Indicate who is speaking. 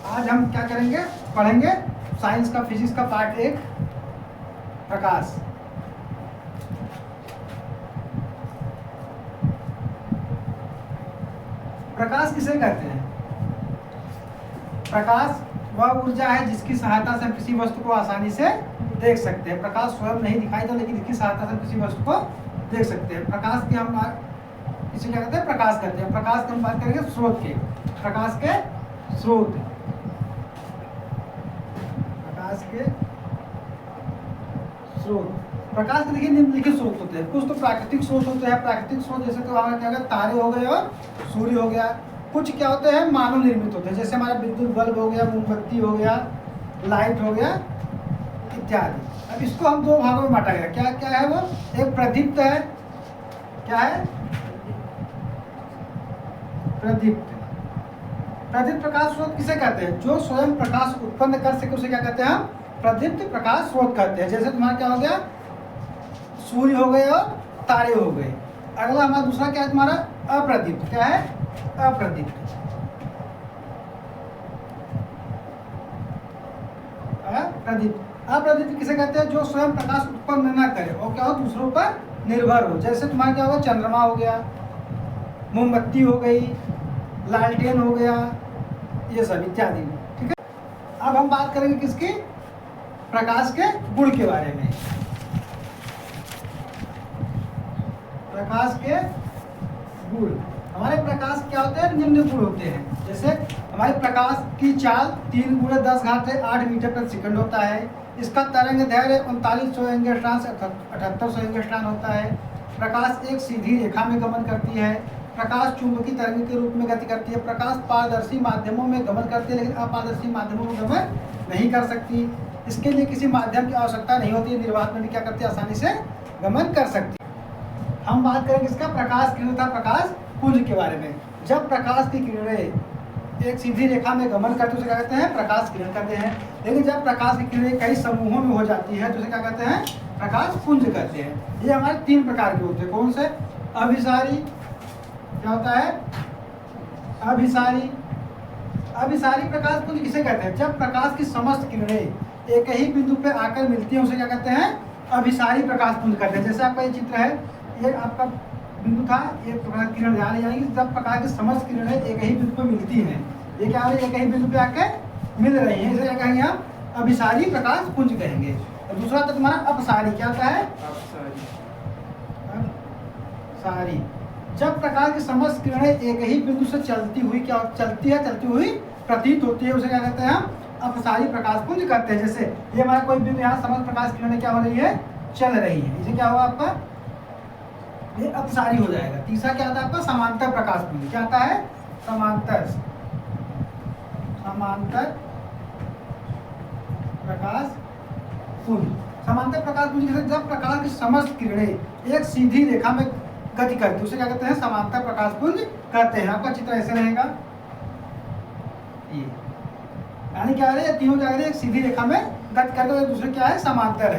Speaker 1: आज हम क्या करेंगे, पढ़ेंगे साइंस का, फिजिक्स का पार्ट 1 प्रकाश। प्रकाश किसे कहते हैं? प्रकाश वह ऊर्जा है जिसकी सहायता से हम किसी वस्तु को आसानी से देख सकते हैं। प्रकाश स्वयं नहीं दिखाई देता, लेकिन इसकी सहायता से हम किसी वस्तु को देख सकते हैं। प्रकाश के हम इसे क्या कहते हैं? प्रकाश कहते हैं। प्रकाश की हम बात करेंगे स्रोत के, प्रकाश के स्रोत, प्रकाश के स्रोत। प्रकाश के देखिए निम्नलिखित स्रोत होते हैं। कुछ तो प्राकृतिक स्रोत होते हैं, प्राकृतिक स्रोत जैसे तो हमारा क्या होगा, तारे हो गए और सूर्य हो गया। कुछ क्या होते हैं, मानव निर्मित होते हैं, जैसे हमारा विद्युत बल्ब हो गया, मोमबत्ती हो गया, लाइट हो गया इत्यादि। अब इसको हम दो भागों में बांटा गया। क्या क्या है वो? एक प्रदीप्त है, क्या है? प्रदीप्त। प्रदीप्त प्रकाश स्रोत किसे कहते हैं? जो स्वयं प्रकाश उत्पन्न कर सके उसे क्या कहते हैं? हम प्रदीप्त प्रकाश स्रोत कहते हैं। जैसे तुम्हारा क्या हो गया, सूर्य हो गए और तारे हो गए। अगला हमारा दूसरा क्या है तुम्हारा? अप्रदीप्त। क्या है? अप्रदीप्त। अप्रदीप्त। अप्रदीप्त किसे कहते हैं? जो स्वयं प्रकाश उत्पन्न न करे और क्या हो, दूसरों पर निर्भर हो। जैसे तुम्हारा क्या होगा, चंद्रमा हो गया, मोमबत्ती हो गई, लालटेन हो गया, ये सब इत्यादि। ठीक है, अब हम बात करेंगे किसकी? प्रकाश के गुण के बारे में। प्रकाश के गुण, हमारे प्रकाश क्या होते हैं? निम्न गुण होते हैं। जैसे हमारे प्रकाश की चाल 3 × 10⁸ मीटर प्रति सेकंड होता है। इसका तरंग दैर्घ्य 3900 एंगस्ट्रॉन से 7800 एंगस्ट्रॉन होता है। प्रकाश एक सीधी रेखा में गमन करती है। प्रकाश चुंबकीय तरंग के रूप में गति करती है। प्रकाश पारदर्शी माध्यमों में गमन करती है, लेकिन अपारदर्शी माध्यमों में गमन नहीं कर सकती। इसके लिए किसी माध्यम की आवश्यकता नहीं होती है। निर्वात में भी क्या करती है, आसानी से गमन कर सकती है। हम बात करेंगे इसका प्रकाश किरण तथा प्रकाश पुंज के बारे में। जब प्रकाश की किरणें एक सीधी रेखा में गमन करते हैं उसे क्या कहते हैं? प्रकाश किरण कहते हैं। लेकिन जब प्रकाश की किरणें कई समूहों में हो जाती है तो उसे क्या कहते हैं? प्रकाश पुंज कहते हैं। ये हमारे 3 प्रकार के होते हैं। कौन से? अभिसारी, क्या होता है? अभिसारी। अभिसारी प्रकाश पुंज किसे कहते हैं? जब प्रकाश की समस्त किरणें एक ही बिंदु पे आकर मिलती हैं उसे क्या कहते हैं? अभिसारी प्रकाश पुंज कहते हैं। जैसे आपका ये चित्र है, ये आपका बिंदु था, ये प्रकाश किरण जा रही है, जब प्रकाश की समस्त किरणें एक ही बिंदु पे मिलती हैं, ये क्या हो रही है? एक ही बिंदु पे आके मिल रही हैं, इसे क्या कहेंगे हम? अभिसारी प्रकाश पुंज कहेंगे। और दूसरा तो तुम्हारा अपसारी, क्या होता है? अपसारी। जब प्रकाश की समस्त किरणें एक ही बिंदु से चलती हुई चलती हुई प्रतीत होती है उसे क्या कहते हैं? हम अपसारी प्रकाश पुंज कहते हैं। जैसे ये हमारा कोई बिंदु, यहाँ समस्त प्रकाश किरणें क्या हो रही है? चल रही है, इसे क्या हुआ आपका? ये अपसारी हो जाएगा। तीसरा क्या आता है आपका? समांतर प्रकाश पुंज। क्या आता है? समांतर प्रकाश पुंज। समांतर प्रकाश पुंज जैसे जब प्रकाश की समस्त किरणें एक सीधी रेखा में गति करती है उसे क्या कहते हैं? समांतर प्रकाश पुंज कहते हैं। आपका चित्र ऐसे रहेगा, ये यानी क्या है? तीनों क्या है? एक सीधी रेखा में गति करते हुए दूसरे क्या है? समांतर है।